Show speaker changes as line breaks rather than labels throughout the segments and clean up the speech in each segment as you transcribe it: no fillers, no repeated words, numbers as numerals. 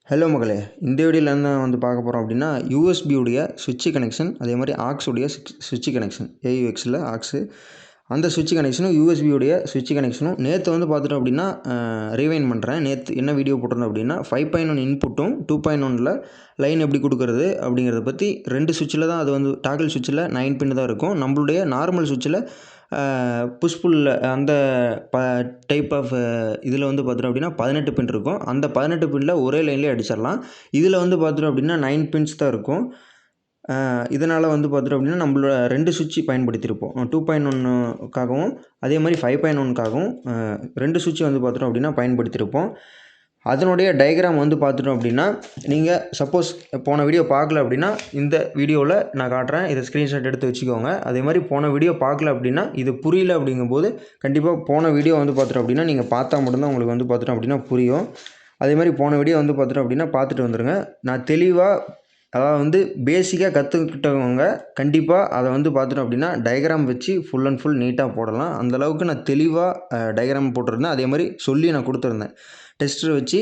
Hello மகளே, இந்த வீடியோவில் என்ன பார்க்க போகிறோம் அப்படின்னா, யூஎஸ்பி உடைய சுவிட்ச் கனெக்ஷன், அதே மாதிரி ஆக்ஸ் உடைய சுவிட்ச் கனெக்ஷன், ஏயுஎக்ஸில் ஆக்ஸு அந்த சுவிட்ச் கனெக்ஷனும் யூஎஸ்பி உடைய சுவிட்ச் கனெக்ஷனும் நேற்று பார்த்துட்டோம் அப்படின்னா ரீவைண்ட் பண்ணுறேன். நேற்று என்ன வீடியோ போட்டிருந்தோம் அப்படின்னா 5.1 இன்புட்டும் 2.1ல் லைன் எப்படி கொடுக்குறது அப்படிங்கிறத பற்றி 2 சுவிட்சில் தான் அது டாக்கிள் சுவிட்சில் 9 பின் தான் இருக்கும். நம்மளுடைய நார்மல் சுவிட்சில் புஷ்புல் அந்த டைப் ஆஃப் இதில் பார்த்துட்டோம் அப்படின்னா 18 பின் இருக்கும். அந்த 18 பின்னில் ஒரே லைன்லேயே அடிச்சிடலாம். இதில் பார்த்துட்டோம் அப்படின்னா 9 பின்ஸ் தான் இருக்கும். இதனால் பார்த்துட்டோம் அப்படின்னா நம்மளோட 2 சுவிட்ச் பயன்படுத்தியிருப்போம். 2.1க்காகவும் அதே மாதிரி 5.1க்காகவும் 2 சுவிட்ச் பார்த்துட்டோம் அப்படின்னா பயன்படுத்தியிருப்போம். அதனுடைய டயக்ராம் பார்த்துட்டோம் அப்படின்னா நீங்கள் சப்போஸ் போன வீடியோ பார்க்கல அப்படின்னா இந்த வீடியோவில் நான் காட்டுறேன். இதை ஸ்க்ரீன்ஷாட் எடுத்து வச்சுக்கோங்க. அதே மாதிரி போன வீடியோ பார்க்கல அப்படின்னா இது புரியல அப்படிங்கும்போது கண்டிப்பாக போன வீடியோ பார்த்துட்டோம் அப்படின்னா நீங்கள் பார்த்தா மட்டும்தான் உங்களுக்கு பார்த்துட்டோம் அப்படின்னா புரியும். அதே மாதிரி போன வீடியோ பார்த்துட்டோம் அப்படின்னா பார்த்துட்டு வந்துடுங்க. நான் தெளிவாக அதாவது பேசிக்காக கற்றுக்கிட்டவங்க கண்டிப்பாக அதை பார்த்துட்டோம் அப்படின்னா டயக்ராம் வச்சு ஃபுல் அண்ட் ஃபுல் நீட்டாக போடலாம். அந்தளவுக்கு நான் தெளிவாக டயக்ராம் போட்டிருந்தேன். அதே மாதிரி சொல்லி நான் கொடுத்துருந்தேன். டெஸ்டர் வச்சு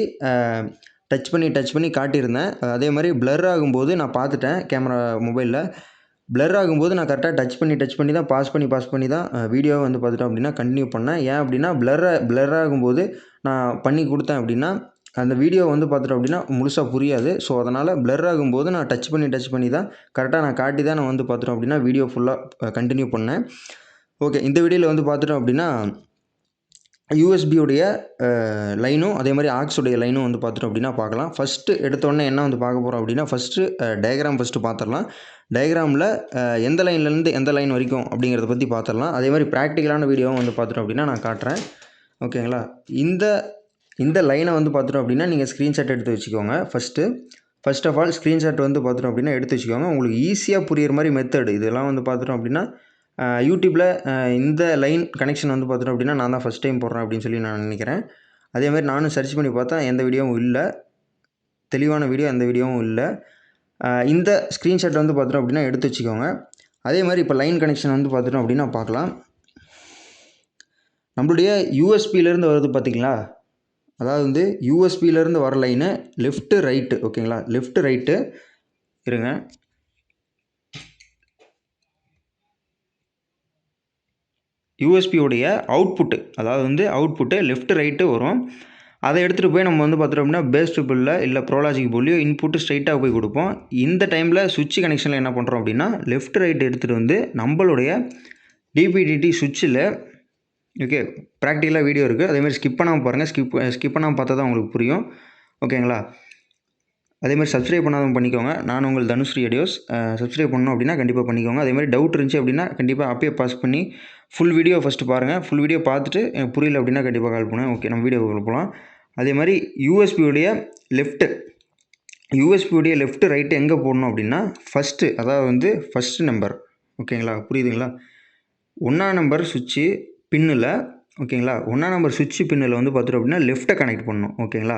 டச் பண்ணி காட்டியிருந்தேன். அதே மாதிரி பிளர் ஆகும்போது நான் பார்த்துட்டேன். கேமரா மொபைலில் பிளர் ஆகும்போது நான் கரெக்டாக டச் பண்ணி தான் பாஸ் பண்ணி தான் வீடியோவை பார்த்துட்டோம் அப்படின்னா கண்டினியூ பண்ணேன். ஏன் அப்படின்னா பிளர் ஆகும்போது நான் பண்ணி கொடுத்தேன் அப்படின்னா அந்த வீடியோ பார்த்துட்டோம் அப்படின்னா முழுசாக புரியாது. ஸோ அதனால் பிளர் ஆகும்போது நான் டச் பண்ணி தான் கரெக்டாக நான் காட்டி தான் நான் பார்த்துட்டோம் அப்படின்னா வீடியோ ஃபுல்லாக கண்டினியூ பண்ணேன். ஓகே, இந்த வீடியோவில் பார்த்துட்டோம் அப்படின்னா யூஎஸ்பியுடைய லைனும் அதே மாதிரி ஆக்ஸுடைய லைனும் பார்த்துட்டோம் அப்படின்னா பார்க்கலாம். ஃபஸ்ட்டு எடுத்தோடனே என்ன பார்க்க போகிறோம் அப்படின்னா ஃபஸ்ட்டு டயக்ராம் பார்த்துடலாம். டயக்ராமில் எந்த லைன்லேருந்து எந்த லைன் வரைக்கும் அப்படிங்கிறத பற்றி பார்த்துடலாம். அதே மாதிரி ப்ராக்டிக்கலான வீடியோவும் பார்த்துட்டோம் அப்படின்னா நான் காட்டுறேன். ஓகேங்களா? இந்த லைனை பார்த்துட்டோம் அப்படின்னா நீங்கள் ஸ்க்ரீன்ஷாட் எடுத்து வச்சுக்கோங்க. ஃபஸ்ட் ஆஃப் ஆல் ஸ்க்ரீன்ஷாட் பார்த்துட்டோம் அப்படின்னா எடுத்து வச்சுக்கோங்க. உங்களுக்கு ஈஸியாக புரிகிற மாதிரி மெத்தட் இதெல்லாம் பார்த்துட்டோம் அப்படின்னா யூடியூப்பில் இந்த லைன் கனெக்ஷன் பார்த்துட்டோம் அப்படின்னா நான் தான் ஃபஸ்ட் டைம் போடுறேன் அப்படின்னு சொல்லி நான் நினைக்கிறேன். அதே மாதிரி நானும் சர்ச் பண்ணி பார்த்தா எந்த வீடியோவும் இல்லை, தெளிவான வீடியோ எந்த வீடியோவும் இல்லை. இந்த ஸ்க்ரீன்ஷாட் பார்த்துட்டோம் அப்படின்னா எடுத்து வச்சுக்கோங்க. அதே மாதிரி இப்போ லைன் கனெக்ஷன் பார்த்துட்டோம் அப்படின்னா பார்க்கலாம். நம்மளுடைய யூஎஸ்பியிலேருந்து வருது பார்த்திங்களா? அதாவது யூஎஸ்பியிலேருந்து வர லைனு லெஃப்ட்டு ரைட்டு. ஓகேங்களா? லெஃப்ட்டு ரைட்டு இருங்க. யூஎஸ்பியோடைய அவுட்புட்டு அவுட்புட்டு லெஃப்ட் ரைட்டு வரும். அதை எடுத்துகிட்டு போய் நம்ம பார்த்துட்டோம் அப்படின்னா பேஸ் ட்ரிபிளில் இல்லை ப்ரோலாஜிக் போலியோ இன்புட்டு ஸ்ட்ரைட்டாக போய் கொடுப்போம். இந்த டைமில் சுவிட்ச் கனெக்ஷனில் என்ன பண்ணுறோம் அப்படின்னா லெஃப்ட் ரைட் எடுத்துகிட்டு நம்மளுடைய டிபிடிடி சுவிட்சில் ஓகே ப்ராக்டிக்கலாக வீடியோ இருக்குது. அதேமாதிரி ஸ்கிப் பண்ணாமல் பாருங்கள். ஸ்கிப் பண்ணாமல் பார்த்தா தான் உங்களுக்கு புரியும். ஓகேங்களா? அதேமாதிரி சப்ஸ்கிரைப் பண்ணாதவங்க பண்ணிக்கோங்க. நான் உங்கள் தனுஸ்ரீ ஆடியோஸ். சப்ஸ்கிரைப் பண்ணணும் அப்படின்னா கண்டிப்பாக பண்ணிக்கோங்க. அதேமாதிரி டவுட் இருந்துச்சு அப்படின்னா கண்டிப்பாக அப்பயே பாஸ் பண்ணி ஃபுல் வீடியோ ஃபஸ்ட்டு பாருங்கள். ஃபுல் வீடியோ பார்த்துட்டு எனக்கு புரியல அப்படின்னா கண்டிப்பாக கால் பண்ணுங்கள். ஓகே, நம்ம வீடியோக்குள்ள போகலாம். அதே மாதிரி யூஎஸ்பியுடைய லெஃப்ட்டு ரைட்டு எங்கே போடணும் அப்படின்னா ஃபஸ்ட்டு நம்பர். ஓகேங்களா? புரியுதுங்களா? 1ஆம் நம்பர் சுவிட்சு பின்னில். ஓகேங்களா? 1ஆம் நம்பர் சுவிட்சு பின்னில் பார்த்துட்டோம் அப்படின்னா லெஃப்ட்டை கனெக்ட் பண்ணணும். ஓகேங்களா?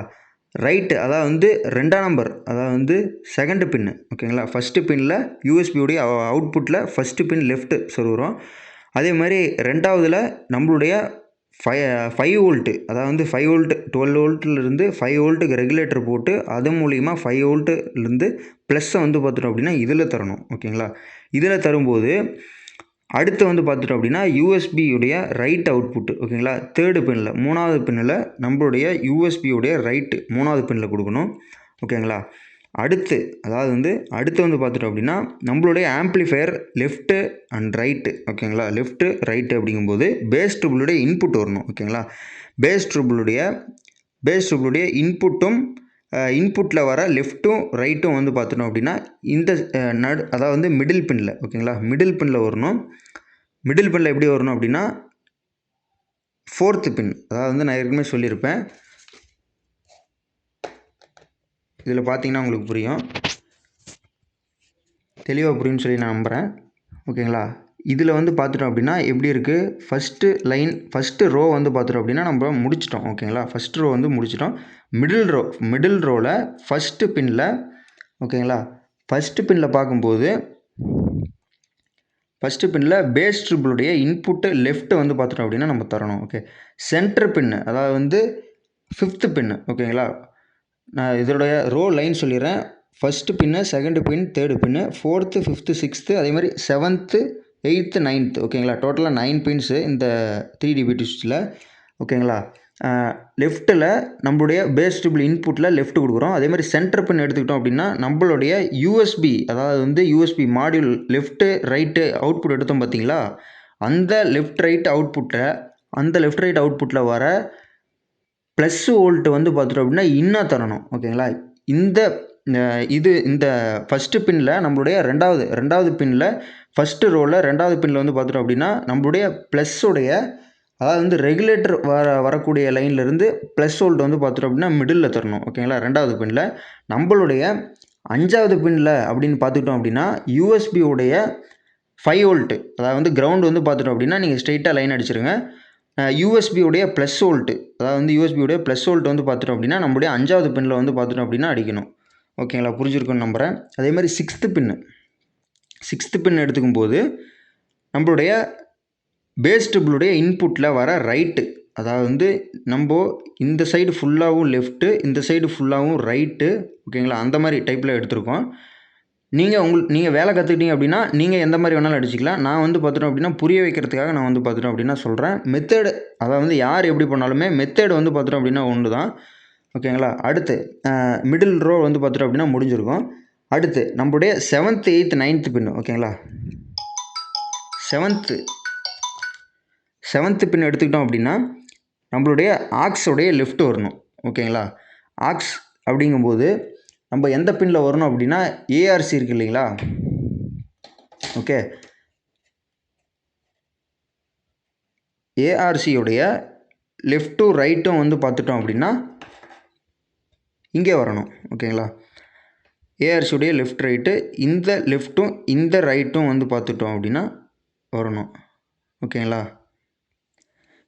ரைட்டு 2ஆம் நம்பர் செகண்டு பின்னு. ஓகேங்களா? ஃபஸ்ட்டு பின்னில் யூஎஸ்பியுடைய அவுட்புட்டில் ஃபஸ்ட்டு பின் லெஃப்ட்டு சொருகிறோம். அதே மாதிரி ரெண்டாவதில் நம்மளுடைய 5 வோல்ட்டு 5 வோல்ட்டு 12 வோல்ட்டிலிருந்து 5 வோல்ட்டுக்கு ரெகுலேட்டர் போட்டு அது மூலிமா 5 வோல்ட்டுலேருந்து ப்ளஸ்ஸை பார்த்துட்டோம் அப்படின்னா இதில் தரணும். ஓகேங்களா? இதில் தரும்போது அடுத்து பார்த்துட்டோம் அப்படின்னா யூஎஸ்பியுடைய ரைட் அவுட்புட்டு. ஓகேங்களா? தேர்டு பின்னில் 3ஆவது பின்னில் நம்மளுடைய யூஎஸ்பியுடைய ரைட்டு 3ஆவது பின்னில் கொடுக்கணும். ஓகேங்களா? அடுத்து பார்த்துட்டோம் அப்படின்னா நம்மளுடைய ஆம்ப்ளிஃபையர் லெஃப்ட்டு அண்ட் ரைட்டு. ஓகேங்களா? லெஃப்ட்டு ரைட்டு அப்படிங்கும்போது பேஸ் ட்ரிபிளுடைய இன்புட் வரணும். ஓகேங்களா? பேஸ் ட்ரிபிளுடைய இன்புட்டில் வர லெஃப்ட்டும் ரைட்டும் பார்த்துட்டோம் அப்படின்னா இந்த மிடில் பின்னில். ஓகேங்களா? மிடில் பின்னில் வரணும். மிடில் பின்னில் எப்படி வரணும் அப்படின்னா 4th பின். நான் ஏற்கனவே சொல்லியிருப்பேன். இதில் பார்த்தீங்கன்னா உங்களுக்கு புரியும், தெளிவாக புரியும்னு சொல்லி நான் நம்புகிறேன். ஓகேங்களா? இதில் பார்த்துட்டோம் அப்படின்னா எப்படி இருக்குது, ஃபஸ்ட்டு ரோ பார்த்துட்டோம் அப்படின்னா நம்ம முடிச்சிட்டோம். ஓகேங்களா? ஃபஸ்ட்டு ரோ முடிச்சிட்டோம். மிடில் ரோவில் ஃபஸ்ட்டு பின்னில். ஓகேங்களா? ஃபஸ்ட்டு பின்னில் பார்க்கும்போது ஃபஸ்ட்டு பின்னில் பேஸ் ட்ரிபிளுடைய இன்புட்டு லெஃப்ட்டு பார்த்துட்டோம் அப்படின்னா நம்ம தரணும். ஓகே, சென்டர் பின்னு 5th பின்னு. ஓகேங்களா? நான் இதோடைய ரோ லைன் சொல்லிடுறேன். ஃபஸ்ட்டு பின்னு, செகண்டு பின், தேர்டு பின்னு, 4th, 5th, 6th அதே மாதிரி 7th, 8th, 9th ஓகேங்களா. டோட்டலாக 9 பின்ஸு இந்த 3dB சுவிட்சில் ஓகேங்களா. லெஃப்ட்டில் நம்மளுடைய பேஸ் ட்ரிபிள் இன்புட்டில் லெஃப்ட் கொடுக்குறோம். அதே மாதிரி சென்டர் பின் எடுத்துக்கிட்டோம் அப்படின்னா நம்மளுடைய யூஎஸ்பி, அதாவது வந்து USB module left right output எடுத்தோம் பார்த்தீங்களா, அந்த லெஃப்ட் ரைட் அவுட்புட்டில் வர ப்ளஸ் வோல்ட் வந்து பார்த்துட்டோம் அப்படின்னா இன்னும் தரணும் ஓகேங்களா. இந்த ஃபஸ்ட்டு பின்னில் நம்மளுடைய ரெண்டாவது பின்னில் ஃபஸ்ட்டு ரோவில் ரெண்டாவது பின்னில் வந்து பார்த்துட்டோம் அப்படின்னா நம்மளுடைய ப்ளஸ்ஸுடைய, அதாவது வந்து ரெகுலேட்டர் வரக்கூடிய லைன்லேருந்து ப்ளஸ் வோல்ட் வந்து பார்த்துட்டோம் அப்படின்னா மிடில் தரணும் ஓகேங்களா. ரெண்டாவது பின்னில் நம்மளுடைய 5வது பின்னில் அப்படின்னு பார்த்துக்கிட்டோம் அப்படின்னா யூஎஸ்பியோடைய 5 வோல்ட்டு, அதாவது வந்து கிரவுண்டு வந்து பார்த்துட்டோம் அப்படின்னா நீங்கள் ஸ்ட்ரெயிட்டாக லைன் அடிச்சிருங்க. யூஎஸ்பியோடைய ப்ளஸ் வோல்ட்டு, அதாவது வந்து யூஎஸ்பியோடைய ப்ளஸ் வோல்ட் வந்து பார்த்துட்டோம் அப்படின்னா நம்மளுடைய 5வது பின்னில் வந்து பார்த்துட்டோம் அப்படின்னா அடிக்கணும் ஓகேங்களா. புரிஞ்சிருக்குன்னு நம்புகிறேன். அதே மாதிரி 6th பின் எடுத்துக்கும் போது நம்மளுடைய பேஸ் ட்ரிபிளுடைய இன்புட்டில் வர ரைட்டு, அதாவது வந்து நம்ம இந்த சைடு ஃபுல்லாகவும் லெஃப்ட்டு, இந்த சைடு ஃபுல்லாகவும் ரைட்டு ஓகேங்களா. அந்த மாதிரி டைப்பில் எடுத்திருக்கோம். நீங்கள் வேலை கற்றுக்கிட்டீங்க அப்படின்னா நீங்கள் எந்த மாதிரி வேணாலும் அடிச்சிக்கலாம். நான் வந்து பார்த்துட்டோம் அப்படின்னா புரிய வைக்கிறதுக்காக நான் வந்து பார்த்துட்டோம் அப்படின்னா சொல்கிறேன். மெத்தேடு, அதாவது வந்து யார் எப்படி பண்ணாலுமே மெத்தேடு வந்து பார்த்துட்டோம் அப்படின்னா ஒன்று தான் ஓகேங்களா. அடுத்து மிடில் ரோ வந்து பார்த்துட்டோம் அப்படின்னா முடிஞ்சிருக்கும். அடுத்து நம்மளுடைய 7th, 8th, 9th பின்னு ஓகேங்களா. 7th பின் எடுத்துக்கிட்டோம் அப்படின்னா நம்மளுடைய ஆக்ஸோடைய லெஃப்ட் வரணும் ஓகேங்களா. ஆக்ஸ் அப்படிங்கும்போது நம்ம எந்த பின்னில் வரணும் அப்படின்னா ஏஆர்சி இருக்குது இல்லைங்களா. ஓகே, ஏஆர்சியோடைய லெஃப்ட்டும் ரைட்டும் வந்து பார்த்துட்டோம் அப்படின்னா இங்கே வரணும் ஓகேங்களா. ஏஆர்சியோடைய லெஃப்ட் ரைட்டு, இந்த லெஃப்ட்டும் இந்த ரைட்டும் வந்து பார்த்துட்டோம் அப்படின்னா வரணும் ஓகேங்களா.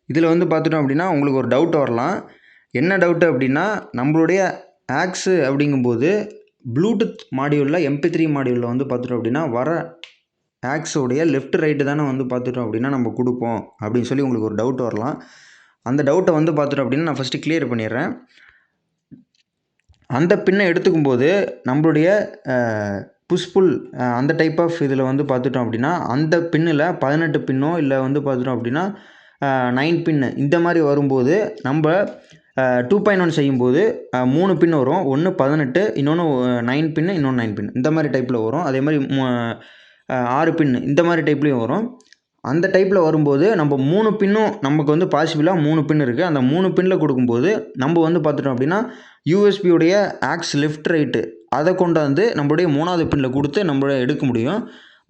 இதில் வந்து பார்த்துட்டோம் அப்படின்னா உங்களுக்கு ஒரு டவுட் வரலாம். என்ன டவுட்டு அப்படின்னா நம்மளுடைய ஆக்ஸு அப்படிங்கும்போது ப்ளூடூத் மாடியூலில் MP3 மாடியூலில் வந்து பார்த்துட்டோம் அப்படின்னா வர ஆக்ஸோடைய லெஃப்ட் ரைட்டு தானே வந்து பார்த்துட்டோம் அப்படின்னா நம்ம கொடுப்போம் அப்படின்னு சொல்லி உங்களுக்கு ஒரு டவுட் வரலாம். அந்த டவுட்டை வந்து பார்த்துட்டோம் அப்படின்னா நான் ஃபஸ்ட்டு கிளியர் பண்ணிடுறேன். அந்த பின்னை எடுத்துக்கும்போது நம்மளுடைய புஷ்புல் அந்த டைப் ஆஃப் இதில் வந்து பார்த்துட்டோம் அப்படின்னா அந்த பின்னில் 18 பின்னோ இல்லை வந்து பார்த்துட்டோம் அப்படின்னா 9 பின்னு இந்த மாதிரி வரும்போது நம்ம 2.1 செய்யும்போது 3 பின் வரும். ஒன்று 18, இன்னொன்று 9 பின்னு, இன்னொன்று 9 பின் இந்த மாதிரி டைப்பில் வரும். அதே மாதிரி 6 பின்னு இந்த மாதிரி டைப்லேயும் வரும். அந்த டைப்பில் வரும்போது நம்ம 3 பின்னும் நமக்கு வந்து பாசிபிளாக 3 பின் இருக்குது. அந்த 3 பின்னில் கொடுக்கும்போது நம்ம வந்து பார்த்துட்டோம் அப்படின்னா யூஎஸ்பியோடைய ஆக்ஸ் லெஃப்ட் ரைட்டு அதை கொண்டாந்து நம்மளுடைய 3வது பின்னில் கொடுத்து நம்மள எடுக்க முடியும்.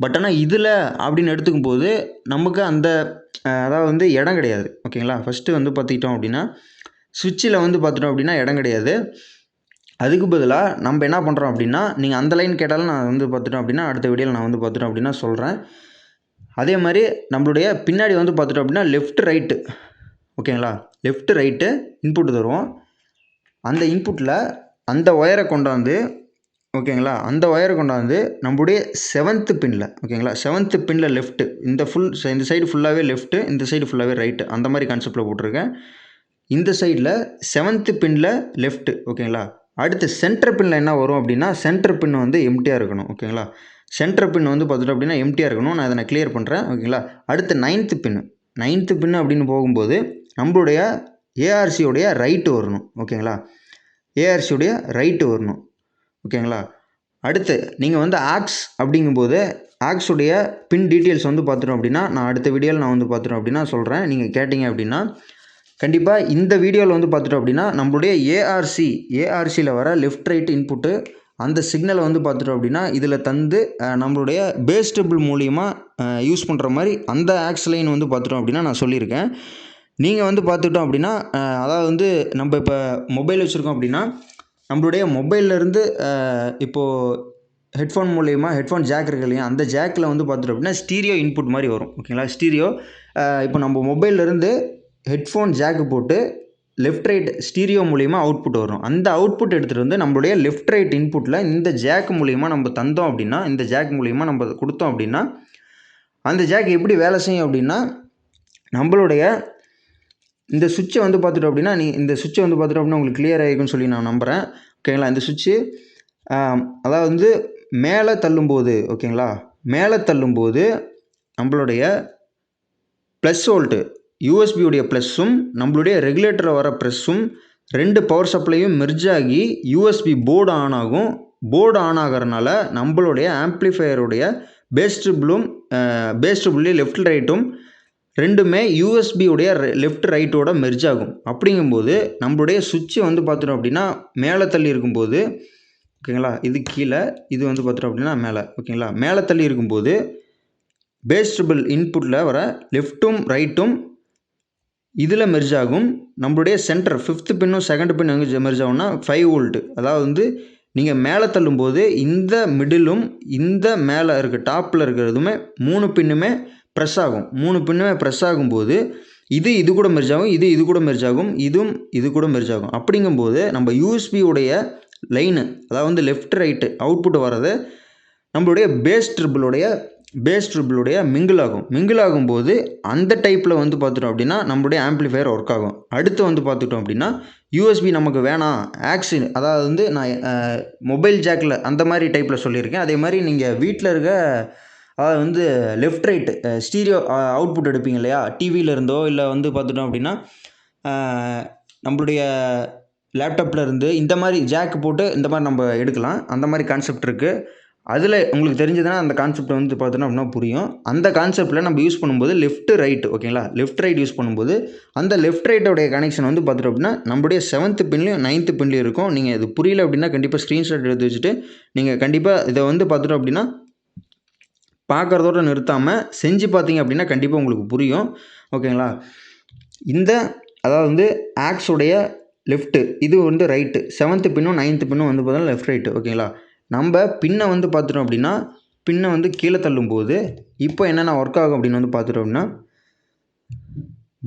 பட் ஆனால் இதில் அப்படின்னு எடுத்துக்கும்போது நமக்கு அந்த அதாவது வந்து இடம் கிடையாது ஓகேங்களா. ஃபஸ்ட்டு வந்து பார்த்துக்கிட்டோம் அப்படின்னா சுவிட்சில் வந்து பார்த்துட்டோம் அப்படின்னா இடம் கிடையாது. அதுக்கு பதிலாக நம்ம என்ன பண்ணுறோம் அப்படின்னா நீங்கள் அந்த லைன் கேட்டாலும் நான் வந்து பார்த்துட்டோம் அப்படின்னா அடுத்த வீடியோவில் நான் வந்து பார்த்துட்டோம் அப்படின்னா சொல்கிறேன். அதே மாதிரி நம்மளுடைய பின்னாடி வந்து பார்த்துட்டோம் அப்படின்னா லெஃப்ட் ரைட்டு ஓகேங்களா. லெஃப்ட் ரைட்டு இன்புட் தருவோம். அந்த இன்புட்டில் அந்த ஒயரை கொண்டாந்து ஓகேங்களா, அந்த ஒயரை கொண்டாந்து நம்மளுடைய 7th பின்னில் ஓகேங்களா, 7th பின்னில் லெஃப்ட்டு இந்த சைடு ஃபுல்லாகவே லெஃப்ட்டு, இந்த சைடு ஃபுல்லாகவே ரைட்டு அந்த மாதிரி கான்செப்டில் போட்டிருக்கேன். இந்த சைடில் 7th பின்னில் லெஃப்ட்டு ஓகேங்களா. அடுத்து சென்டர் பின்னில் என்ன வரும் அப்படின்னா சென்டர் பின் வந்து எம்டியாக இருக்கணும் ஓகேங்களா. சென்டர் பின் வந்து பார்த்துட்டோம் அப்படின்னா எம்டியாக இருக்கணும். நான் இதை கிளியர் பண்ணுறேன் ஓகேங்களா. அடுத்து 9th பின்னு அப்படின்னு போகும்போது நம்மளுடைய ஏஆர்சியோடைய ரைட்டு வரணும் ஓகேங்களா. ஏஆர்சியோடைய ரைட்டு வரணும் ஓகேங்களா. அடுத்து நீங்கள் வந்து ஆக்ஸ் அப்படிங்கும்போது ஆக்ஸுடைய பின் டீட்டெயில்ஸ் வந்து பார்த்துட்டோம் அப்படின்னா நான் அடுத்த வீடியோவில் நான் வந்து பார்த்துட்டோம் அப்படின்னா சொல்கிறேன். நீங்கள் கேட்டிங்க அப்படின்னா கண்டிப்பாக இந்த வீடியோவில் வந்து பார்த்துட்டோம் அப்படின்னா நம்மளுடைய ஏஆர்சியில் வர லெஃப்ட் ரைட் இன்புட்டு அந்த சிக்னலை வந்து பார்த்துட்டோம் அப்படின்னா இதில் தந்து நம்மளுடைய பேஸ் டேபிள் மூலியமாக யூஸ் பண்ணுற மாதிரி அந்த ஆக்ஸ் லைன் வந்து பார்த்துட்டோம் அப்படின்னா நான் சொல்லியிருக்கேன். நீங்கள் வந்து பார்த்துக்கிட்டோம் அப்படின்னா அதாவது வந்து நம்ம இப்போ மொபைல் வச்சுருக்கோம் அப்படின்னா நம்மளுடைய மொபைல்லேருந்து இப்போது ஹெட்ஃபோன் ஜாக் இருக்கு இல்லையா, அந்த ஜாக்கில் வந்து பார்த்துட்டோம் அப்படின்னா ஸ்டீரியோ இன்புட் மாதிரி வரும் ஓகேங்களா. ஸ்டீரியோ இப்போ நம்ம மொபைல்லேருந்து ஹெட்ஃபோன் ஜாக்கு போட்டு லெஃப்ட் ரைட் ஸ்டீரியோ மூலிமா அவுட்புட் வரும். அந்த அவுட்புட் எடுத்துகிட்டு வந்து நம்மளுடைய லெஃப்ட் ரைட் இன்புட்டில் இந்த ஜாக் மூலிமா நம்ம தந்தோம் அப்படின்னா, இந்த ஜாக் மூலிமா நம்ம கொடுத்தோம் அப்படின்னா அந்த ஜாக் எப்படி வேலை செய்யும் அப்படின்னா நம்மளுடைய இந்த சுவிட்சை வந்து பார்த்துட்டோம் அப்படின்னா இந்த சுவிட்சை வந்து பார்த்துட்டோம் அப்படின்னா உங்களுக்கு கிளியர் ஆகிருக்குன்னு சொல்லி நான் நம்புகிறேன். ஓகேங்களா. இந்த சுவிட்சு அதாவது வந்து மேலே தள்ளும்போது ஓகேங்களா, மேலே தள்ளும்போது நம்மளுடைய ப்ளஸ் வோல்ட்டு யூஎஸ்பியுடைய ப்ளஸ்ஸும் நம்மளுடைய ரெகுலேட்டரில் வர ப்ளஸ்ஸும் 2 பவர் சப்ளையும் மெர்ஜ் ஆகி யூஎஸ்பி போர்டு ஆன் ஆகும். போர்டு ஆன் ஆகிறனால நம்மளுடைய ஆம்ப்ளிஃபையருடைய பேஸ் ட்ரிபிள்லேயும் லெஃப்ட் ரைட்டும் ரெண்டுமே யூஎஸ்பியுடைய லெஃப்ட் ரைட்டோட மெர்ஜ் ஆகும். அப்படிங்கும்போது நம்மளுடைய சுவிட்சு வந்து பார்த்துட்டோம் அப்படின்னா மேலே தள்ளி இருக்கும்போது ஓகேங்களா, இது கீழே, இது வந்து பார்த்துட்டோம் அப்படின்னா மேலே ஓகேங்களா. மேலே தள்ளி இருக்கும்போது பேஸ் ட்ரிபிள் இன்புட்டில் வர லெஃப்ட்டும் ரைட்டும் இதில் மெர்ஜ் ஆகும். நம்மளுடைய சென்டர் 5th பின்னும் 2nd பின் எங்கே மெர்ஜ் ஆகும்னா 5 வோல்ட்டு. அதாவது வந்து நீங்கள் மேலே தள்ளும்போது இந்த மிடிலும் இந்த மேலே இருக்க டாப்பில் இருக்கிறதுமே 3 பின்னுமே ப்ரெஸ் ஆகும். 3 பின்னுமே ப்ரெஸ் ஆகும்போது இது கூட மெர்ஜ் ஆகும், இது கூட மெர்ஜ் ஆகும், இது கூட மெர்ஜ் ஆகும். அப்படிங்கும்போது நம்ம யூஎஸ்பியுடைய லைனு அதாவது வந்து லெஃப்ட் ரைட்டு அவுட்புட் வர்றது நம்மளுடைய பேஸ் ட்ரிபிளுடைய மிங்கிள் ஆகும்போது அந்த டைப்பில் வந்து பார்த்துட்டோம் அப்படின்னா நம்மளுடைய ஆம்ப்ளிஃபையர் ஒர்க் ஆகும். அடுத்து வந்து பார்த்துட்டோம் அப்படின்னா யூஎஸ்பி நமக்கு வேணாம் ஆக்ஸின், அதாவது வந்து நான் மொபைல் ஜாக்கில் அந்த மாதிரி டைப்பில் சொல்லியிருக்கேன். அதே மாதிரி நீங்கள் வீட்டில் இருக்க அதாவது வந்து லெஃப்ட் ரைட்டு ஸ்டீரியோ அவுட்புட் எடுப்பீங்க இல்லையா, டிவியில் இருந்தோ இல்லை வந்து பார்த்துட்டோம் அப்படின்னா நம்மளுடைய லேப்டாப்பில் இருந்து இந்த மாதிரி ஜாக்கு போட்டு இந்த மாதிரி நம்ம எடுக்கலாம். அந்த மாதிரி கான்செப்ட் இருக்குது. அதில் உங்களுக்கு தெரிஞ்சதுன்னா அந்த கான்செப்ட் வந்து பார்த்தோன்னா அப்படின்னா புரியும். அந்த கான்செப்டில் நம்ம யூஸ் பண்ணும்போது லெஃப்ட் ரைட் ஓகேங்களா, லெஃப்ட் ரைட் யூஸ் பண்ணும்போது அந்த லெஃப்ட் ரைட்டோடைய கனெக்ஷன் வந்து பார்த்துட்டோம் அப்படின்னா நம்மளுடைய 7th பின்லையும் 9th பின்லையும் இருக்கும். நீங்கள் இது புரியல அப்படின்னா கண்டிப்பாக ஸ்க்ரீன்ஷாட் எடுத்து வச்சுட்டு நீங்கள் கண்டிப்பாக இதை வந்து பார்த்துட்டோம் அப்படின்னா பார்க்குறதோட நிறுத்தாமல் செஞ்சு பார்த்தீங்க அப்படின்னா கண்டிப்பாக உங்களுக்கு புரியும் ஓகேங்களா. இந்த அதாவது வந்து ஆக்ஸுடைய லெஃப்ட்டு இது வந்து ரைட்டு, 7th பின்னும் 9th பின்னும் வந்து பார்த்தோன்னா லெஃப்ட் ரைட்டு ஓகேங்களா. நம்ம பின்னை வந்து பார்த்துட்டோம் அப்படின்னா பின்னை வந்து கீழே தள்ளும்போது இப்போ என்னென்ன ஒர்க் ஆகும் அப்படின்னு வந்து பார்த்துட்டோம் அப்படின்னா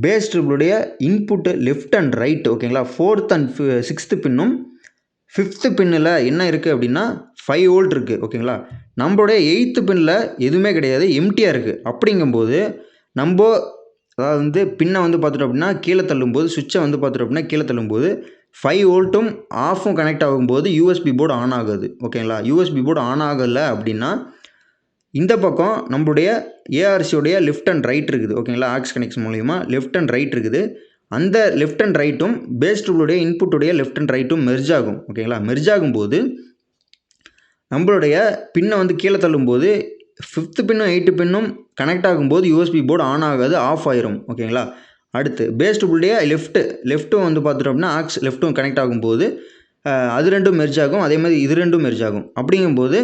பேஸ் ட்ரிபிளுடைய இன்புட்டு லெஃப்ட் அண்ட் ரைட் ஓகேங்களா. 4th and 6th பின்னும் 5th பின்னில் என்ன இருக்குது அப்படின்னா 5 வோல்ட் இருக்குது ஓகேங்களா. நம்மளுடைய 8th பின்னில் எதுவுமே கிடையாது, எம்டியாக இருக்குது. அப்படிங்கும்போது நம்ம அதாவது வந்து பின்னை வந்து பார்த்துட்டோம் அப்படின்னா கீழே தள்ளும்போது சுவிட்சை வந்து பார்த்துட்டோம் அப்படின்னா கீழே தள்ளும்போது 5 வோல்ட்டும் ஆஃபும் கனெக்ட் ஆகும்போது யூஎஸ்பி போர்டு ஆன் ஆகுது ஓகேங்களா. யூஎஸ்பி போர்டு ஆன் ஆகலை அப்படின்னா இந்த பக்கம் நம்மளுடைய ஏஆர்சியோடைய லெஃப்ட் அண்ட் ரைட் இருக்குது ஓகேங்களா. ஆக்ஸ் கனெக்ஷன் மூலிமா லெஃப்ட் அண்ட் ரைட் இருக்குது. அந்த லெஃப்ட் அண்ட் ரைட்டும் பேஸ் ட்ரிபிளுடைய இன்புட்டுடைய லெஃப்ட் அண்ட் ரைட்டும் மெர்ஜ் ஆகும் ஓகேங்களா. மெர்ஜ் ஆகும்போது நம்மளுடைய பின்னை வந்து கீழே தள்ளும்போது 5th பின்னும் 8th பின்னும் கனெக்ட் ஆகும்போது யூஎஸ்பி போர்டு ஆன் ஆகாது, ஆஃப் ஆயிரும் ஓகேங்களா. அடுத்து பேஸ் ட்ரிபிளுடைய லெஃப்ட்டும் வந்து பார்த்துட்டோம் அப்படின்னா ஆக்ஸ் லெஃப்ட்டும் கனெக்ட் ஆகும்போது அது ரெண்டும் மெர்ஜ் ஆகும். அதே மாதிரி இது ரெண்டும் மெர்ஜ் ஆகும். அப்படிங்கும்போது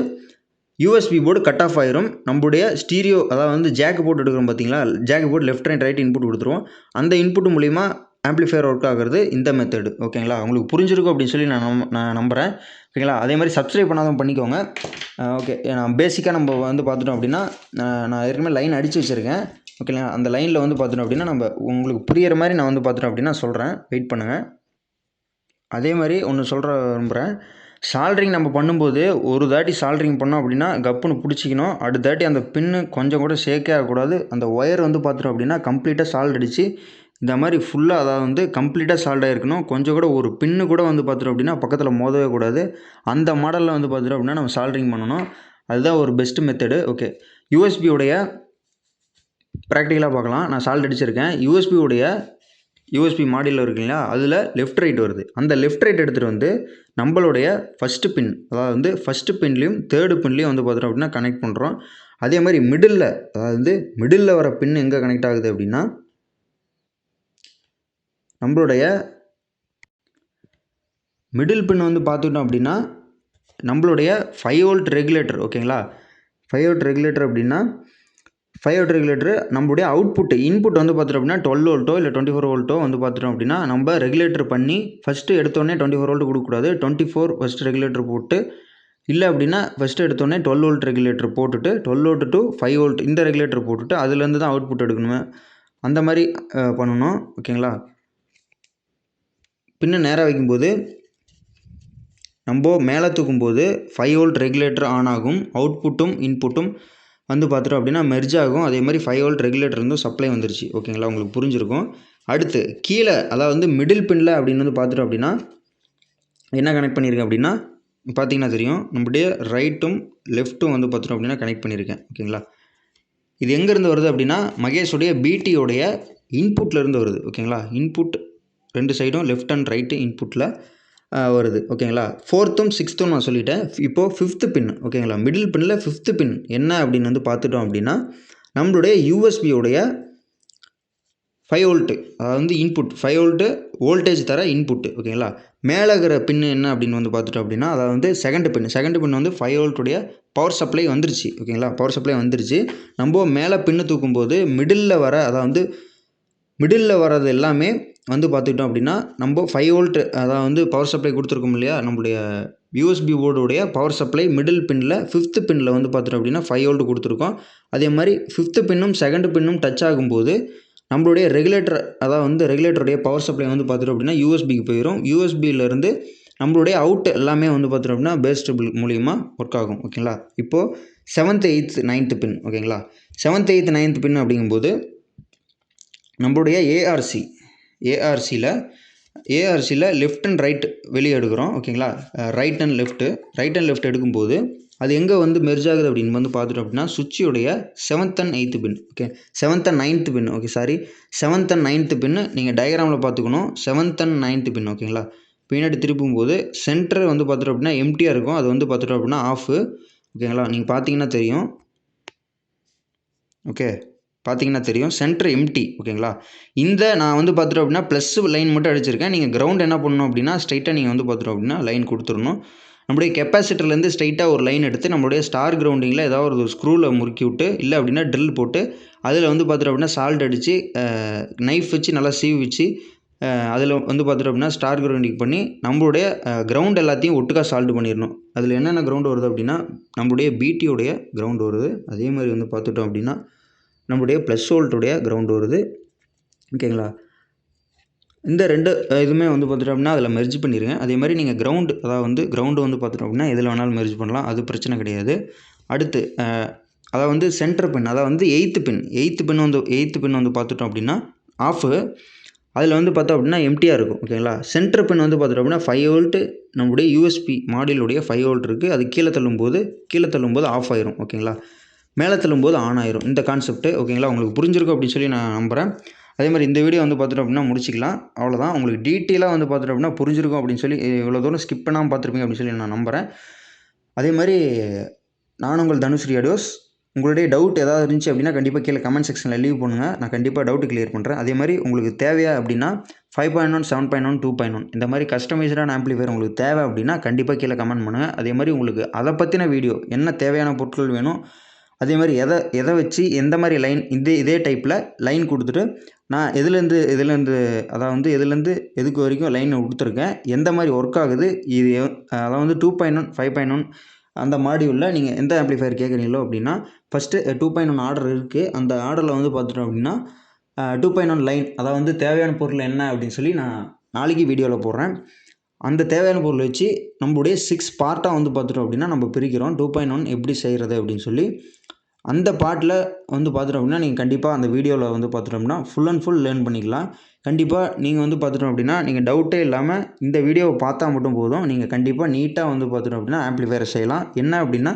யூஎஸ்பி போர்டு கட் ஆஃப் ஆயிரும். நம்மளுடைய ஸ்டீரியோ அதாவது வந்து ஜாக்கு போட்டு எடுக்கிறோம் பார்த்தீங்களா, ஜாக்கு போட்டு லெஃப்ட் அண்ட் ரைட் இன்புட் கொடுத்துருவோம். அந்த இன்புட் மூலிமா ஆம்ப்ளிஃபையர் ஒர்க் ஆகிறது இந்த மெத்தடு ஓகேங்களா. உங்களுக்கு புரிஞ்சிருக்கும் அப்படின்னு சொல்லி நான் நம்புகிறேன் ஓகேங்களா. அதே மாதிரி சப்ஸ்கிரைப் பண்ணாதான் பண்ணிக்கோங்க ஓகே. நான் பேசிக்காக நம்ம வந்து பார்த்துட்டோம் அப்படின்னா நான் ஏற்கனவே லைன் அடித்து வச்சுருக்கேன் ஓகேங்களா. அந்த லைனில் வந்து பார்த்துட்டோம் அப்படின்னா நம்ம உங்களுக்கு புரியிற மாதிரி நான் வந்து பார்த்துட்டோம் அப்படின்னா சொல்கிறேன், வெயிட் பண்ணுங்கள். அதே மாதிரி ஒன்று விரும்புகிறேன். சால்ட்ரிங் நம்ம பண்ணும்போது ஒரு தாட்டி சால்ட்ரிங் பண்ணோம் அப்படின்னா கப்புன்னு பிடிச்சிக்கணும். அடுத்த தாட்டி அந்த பின்னு கொஞ்சம் கூட ஷேக்கே ஆகக்கூடாது. அந்த ஒயர் வந்து பார்த்துட்டோம் அப்படின்னா கம்ப்ளீட்டாக சால்ட் அடித்து இந்த மாதிரி ஃபுல்லாக அதாவது வந்து கம்ப்ளீட்டாக சால்ட் ஆகிருக்கணும். கொஞ்சம் கூட ஒரு பின்னு கூட வந்து பார்த்துட்டோம் அப்படின்னா பக்கத்தில் மோதவே கூடாது. அந்த மாடலில் வந்து பார்த்துட்டோம் அப்படின்னா நம்ம சால்ட்ரிங் பண்ணணும். அதுதான் ஒரு பெஸ்ட்டு மெத்தடு ஓகே. யூஎஸ்பியோடைய ப்ராக்டிக்கலாக பார்க்கலாம். நான் சால்ட் அடிச்சிருக்கேன். யூஎஸ்பி மாடியில் இருக்குங்களா, அதில் லெஃப்ட் ரைட் வருது. அந்த லெஃப்ட் ரைட் எடுத்துகிட்டு வந்து நம்மளுடைய ஃபஸ்ட்டு பின் அதாவது வந்து ஃபஸ்ட்டு பின்லேயும் 3rd பின்லேயும் வந்து பார்த்துட்டோம் அப்படின்னா கனெக்ட் பண்ணுறோம். அதே மாதிரி மிடில் வர பின் எங்கே கனெக்ட் ஆகுது அப்படின்னா நம்மளுடைய மிடில் பின் வந்து பார்த்துட்டோம் அப்படின்னா நம்மளுடைய 5 வோல்ட் ரெகுலேட்டர் ஓகேங்களா. 5 வோல்ட் ரெகுலேட்டர் அப்படின்னா 5 வோல்ட் ரெகுலேட்டர் நம்மளுடைய இன்புட் வந்து பார்த்துட்டோம் அப்படின்னா 12 வோல்ட்டோ இல்லை 24 வோல்ட்டோ வந்து பார்த்துட்டோம் அப்படின்னா நம்ம ரெகுலேட்டர் பண்ணி ஃபஸ்ட்டு எடுத்தோடனே 24 வோல்ட் கொடுக்கக்கூடாது. 24 ஃபஸ்ட்டு ரெகுலேட்டர் போட்டு இல்லை அப்படின்னா ஃபஸ்ட்டு எடுத்தோடனே 12 வோல்ட் ரெகுலேட்டர் போட்டுட்டு 12 வோல்ட் டு 5 வோல்ட் இந்த ரெகுலேட்டர் போட்டுட்டு அதுலேருந்து தான் அவுட்புட் எடுக்கணுமே. அந்த மாதிரி பண்ணணும் ஓகேங்களா. பின்ன நேராக வைக்கும்போது நம்ம மேலே தூக்கும்போது 5 வோல்ட் ரெகுலேட்டர் ஆன் ஆகும். அவுட்புட்டும் இன்புட்டும் வந்து பார்த்துட்டோம் அப்படின்னா மெர்ஜ் ஆகும். அதே மாதிரி 5 வோல்ட் ரெகுலேட்டர் இருந்தும் சப்ளை வந்துருச்சு ஓகேங்களா. உங்களுக்கு புரிஞ்சிருக்கும். அடுத்து கீழே அதாவது வந்து மிடில் பின்னில் அப்படின்னு வந்து பார்த்துட்டோம் அப்படின்னா என்ன கனெக்ட் பண்ணியிருக்கேன் அப்படின்னா பார்த்தீங்கன்னா தெரியும், நம்முடைய ரைட்டும் லெஃப்ட்டும் வந்து பார்த்தோம் அப்படின்னா கனெக்ட் பண்ணியிருக்கேன். ஓகேங்களா? இது எங்கேருந்து வருது அப்படின்னா மகேஷுடைய பிடியோடைய இன்புட்லேருந்து வருது. ஓகேங்களா? இன்புட் 2 சைடும் லெஃப்ட் அண்ட் ரைட்டு இன்புட்டில் வருது. ஓகேங்களா? 4த்தும் 6த்தும் நான் சொல்லிட்டேன். இப்போது 5th பின். ஓகேங்களா? மிடில் பின்னில் 5th பின் என்ன அப்படின்னு வந்து பார்த்துட்டோம் அப்படின்னா நம்மளுடைய யூஎஸ்பியோடைய 5 வோல்ட்டு, அதாவது வந்து இன்புட் 5 வோல்ட்டு வோல்டேஜ் தர இன்புட்டு. ஓகேங்களா? மேலே இருக்கிற பின்னு என்ன அப்படின்னு வந்து பார்த்துட்டோம் அப்படின்னா அதாவது வந்து செகண்ட் பின் வந்து 5 வோல்ட்டுடைய பவர் சப்ளை வந்துருச்சு. ஓகேங்களா? பவர் சப்ளை வந்துருச்சு. நம்ம மேலே பின்னு தூக்கும்போது மிடில் வரது எல்லாமே வந்து பார்த்துக்கிட்டோம் அப்படின்னா நம்ம 5 வோல்ட் அதாவது வந்து பவர் சப்ளை கொடுத்துருக்கோம் இல்லையா, நம்மளுடைய யூஎஸ்பி போர்டுடைய பவர் சப்ளை மிடில் பின்னில் 5th பின்னில் வந்து பார்த்துட்டோம் அப்படின்னா 5 வோல்ட் கொடுத்துருக்கோம். அதே மாதிரி 5th பின்னும் செகண்ட் பின்னும் டச் ஆகும்போது நம்மளுடைய ரெகுலேட்டருடைய பவர் சப்ளை வந்து பார்த்துட்டோம் அப்படின்னா யூஎஸ்பிக்கு போயிடும். யூஎஸ்பியிலேருந்து நம்மளுடைய அவுட் எல்லாமே வந்து பார்த்துட்டோம் அப்படின்னா பேஸ் டேபிள் மூலிமா ஒர்க் ஆகும். ஓகேங்களா? இப்போது 7th 8th 9th பின். ஓகேங்களா? 7th 8th 9th பின் அப்படிங்கும்போது நம்மளுடைய ஏஆர்சியில் லெஃப்ட் அண்ட் ரைட் வெளியே எடுக்கிறோம். ஓகேங்களா? ரைட் அண்ட் லெஃப்ட் எடுக்கும்போது அது எங்கே வந்து மெர்ஜ் ஆகுது அப்படின்னு வந்து பார்த்துட்டோம் அப்படின்னா சுவிட்சுடைய 7th and 8th பின். ஓகே, 7th and 9th பின். Okay, sorry, 7th and 9th பின்னு நீங்கள் டயக்ராமில் பார்த்துக்கணும். 7th and 9th பின். ஓகேங்களா? பின்னாடி திருப்பும்போது சென்டர் வந்து பார்த்துட்டோம் அப்படின்னா எம்டியாக இருக்கும். அது வந்து பார்த்துட்டோம் அப்படின்னா ஆஃபு. ஓகேங்களா? நீங்கள் பார்த்தீங்கன்னா தெரியும். ஓகே, பார்த்தீங்கன்னா தெரியும் சென்டர் எம்டி. ஓகேங்களா? இந்த நான் வந்து பார்த்துட்டோம் அப்படின்னா ப்ளஸ் லைன் மட்டும் அடிச்சிருக்கேன். நீங்கள் கிரவுண்ட் என்ன பண்ணணும் அப்படின்னா ஸ்ட்ரைட்டாக நீங்கள் வந்து பார்த்துட்டோம் அப்படின்னா லைன் கொடுத்துடணும். நம்முடைய கெப்பாசிட்டர்லேருந்து ஸ்ட்ரைட்டாக ஒரு லைன் எடுத்து நம்மளுடைய ஸ்டார் கிரவுண்டிங்கில் ஏதாவது ஒரு ஸ்க்ரூவில் முறுக்கி விட்டு இல்லை அப்படின்னா ட்ரில் போட்டு அதில் வந்து பார்த்துட்டோம் அப்படின்னா சால்ட் அடித்து நைஃப் வச்சு நல்லா சீவி வச்சு அதில் வந்து பார்த்துட்டோம் அப்படின்னா ஸ்டார் கிரவுண்டிங் பண்ணி நம்மளுடைய கிரவுண்ட் எல்லாத்தையும் ஒட்டுக்காக சால்ட் பண்ணிடணும். அதில் என்னென்ன கிரவுண்டு வருது அப்படின்னா நம்மளுடைய பிடியோடைய கிரவுண்டு வருது. அதே மாதிரி வந்து பார்த்துட்டோம் அப்படின்னா நம்மளுடைய ப்ளஸ் வோல்ட்டுடைய கிரவுண்டு வருது. ஓகேங்களா? இந்த 2 இதுவுமே வந்து பார்த்துட்டோம் அப்படின்னா அதில் மெர்ஜ் பண்ணிடுங்க. அதே மாதிரி நீங்கள் கிரவுண்டு வந்து பார்த்துட்டோம் அப்படின்னா எதில் வேணாலும் மெர்ஜ் பண்ணலாம். அது பிரச்சனை கிடையாது. அடுத்து அதாவது வந்து சென்டர் பின், அதாவது வந்து 8th பின் வந்து பார்த்துட்டோம் அப்படின்னா ஆஃபு. அதில் வந்து பார்த்தோம் அப்படின்னா எம்டியாக இருக்கும். ஓகேங்களா? சென்டர் பின் வந்து பார்த்துட்டோம் அப்படின்னா 5 வோல்ட்டு நம்முடைய யூஎஸ்பி மாடியுடைய 5 வோல்ட் இருக்குது. அது கீழே தள்ளும்போது ஆஃப் ஆயிரும். ஓகேங்களா? மேலே தள்ளும்போது ஆன் ஆயிரும். இந்த கான்செப்ட்டு. ஓகேங்களா? உங்களுக்கு புரிஞ்சிருக்கும் அப்படின்னு சொல்லி நான் நம்புகிறேன். அதே மாதிரி இந்த வீடியோ வந்து பார்த்துட்டோம் அப்படின்னா முடிச்சிக்கலாம். அவ்வளோதான். உங்களுக்கு டீட்டெயிலாக வந்து பார்த்துட்டோம் அப்படின்னா புரிஞ்சிருக்கும் அப்படின்னு சொல்லி இவ்வளோ தூரம் ஸ்கிப் பண்ணாமல் பார்த்துருப்பீங்க அப்படின்னு சொல்லி நான் நம்புகிறேன். அதே மாதிரி நான் உங்கள் தனுஸ்ரீ ஆடியோஸ். உங்களுடைய டவுட் ஏதாவது இருந்துச்சு அப்படின்னா கண்டிப்பாக கீழே கமெண்ட் செக்ஷனில் லீவ் பண்ணுங்கள். நான் கண்டிப்பாக டவுட்டு கிளியர் பண்ணுறேன். அதே மாதிரி உங்களுக்கு தேவையா அப்படின்னா 5.1, 7.1, 2.1 இந்த மாதிரி கஸ்டமைஸ்டான ஆம்பிளிஃபையர் உங்களுக்கு தேவை அப்படின்னா கண்டிப்பாக கீழே கமெண்ட் பண்ணுங்கள். அதே மாதிரி உங்களுக்கு அதை பற்றின வீடியோ என்ன தேவையான பொருட்கள் வேணும், அதே மாதிரி எதை வச்சு எந்த மாதிரி லைன் இதே டைப்பில் லைன் கொடுத்துட்டு நான் எதுலேருந்து எதுலேருந்து எதுக்கு வரைக்கும் லைன் கொடுத்துருக்கேன், எந்த மாதிரி ஒர்க் ஆகுது, இது அதாவது 2.1, 5.1 அந்த மாடியூலில் நீங்கள் எந்த ஆம்பிளிஃபையர் கேட்குறீங்களோ அப்படின்னா ஃபஸ்ட்டு 2.1 ஆர்டர் இருக்குது. அந்த ஆர்டரில் வந்து பார்த்துட்டோம் அப்படின்னா 2.1 லைன் அதாவது வந்து தேவையான பொருள் என்ன அப்படின்னு சொல்லி நான் நாளைக்கு வீடியோவில் போடுறேன். அந்த தேவையான பொருள் வச்சு நம்மளுடைய 6 பார்ட்டாக வந்து பார்த்துட்டோம் அப்படின்னா நம்ம பிரிக்கிறோம். 2.1 எப்படி செய்கிறது அப்படின்னு சொல்லி அந்த பார்ட்டில் வந்து பார்த்துட்டோம் அப்படின்னா நீங்கள் கண்டிப்பாக அந்த வீடியோவில் வந்து பார்த்துட்டோம்னா ஃபுல் அண்ட் ஃபுல் லேர்ன் பண்ணிக்கலாம். கண்டிப்பாக நீங்கள் வந்து பார்த்துட்டோம் அப்படின்னா நீங்கள் டவுட்டே இல்லாமல் இந்த வீடியோவை பார்த்தா மட்டும் போதும். நீங்கள் கண்டிப்பாக நீட்டாக வந்து பார்த்துட்டோம் அப்படின்னா ஆம்பிளிஃபையரை செய்யலாம். என்ன அப்படின்னா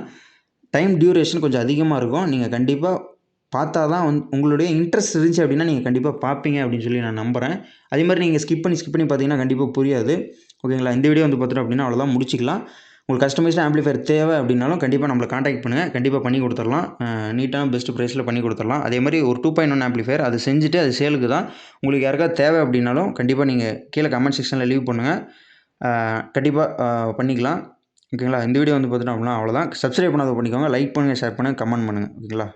டைம் டியூரேஷன் கொஞ்சம் அதிகமாக இருக்கும். நீங்கள் கண்டிப்பாக பார்த்தா தான் உங்களுடைய இன்ட்ரெஸ்ட் இருந்துச்சு அப்படின்னா நீங்கள் கண்டிப்பாக பார்ப்பீங்க அப்படின்னு சொல்லி நான் நம்புகிறேன். அதே மாதிரி நீங்கள் ஸ்கிப் பண்ணி பார்த்தீங்கன்னா கண்டிப்பாக புரியாது. ஓகேங்களா? இந்த வீடியோ வந்து பார்த்துட்டோம் அப்படின்னா அவ்வளோதான், முடிச்சிக்கலாம். உங்களுக்கு கஸ்டமைஸ்டு ஆம்பிளிஃபையர் தேவை அப்படின்னாலும் கண்டிப்பாக நம்மளை காண்டாக்ட் பண்ணுங்கள். கண்டிப்பாக பண்ணி கொடுத்துடலாம். நீட்டான பெஸ்ட் ப்ரைஸில் பண்ணி கொடுத்துடலாம். அதே மாதிரி ஒரு 2.1 ஆம்பிளிஃபையர் அது செஞ்சுட்டு அது சேலுக்கு தான். உங்களுக்கு யாருக்காவது தேவை அப்படின்னாலும் கண்டிப்பாக நீங்கள் கீழே கமெண்ட் செக்ஷனில் லீவ் பண்ணுங்கள். கண்டிப்பாக பண்ணிக்கலாம். ஓகேங்களா? இந்த வீடியோ வந்து பார்த்துட்டோம் அப்படின்னா அவ்வளோதான். சப்ஸ்கிரைப் பண்ணாத பண்ணிக்கோங்க. லைக் பண்ணுங்கள், ஷேர் பண்ணுங்கள், கமெண்ட் பண்ணுங்கள். ஓகேங்களா?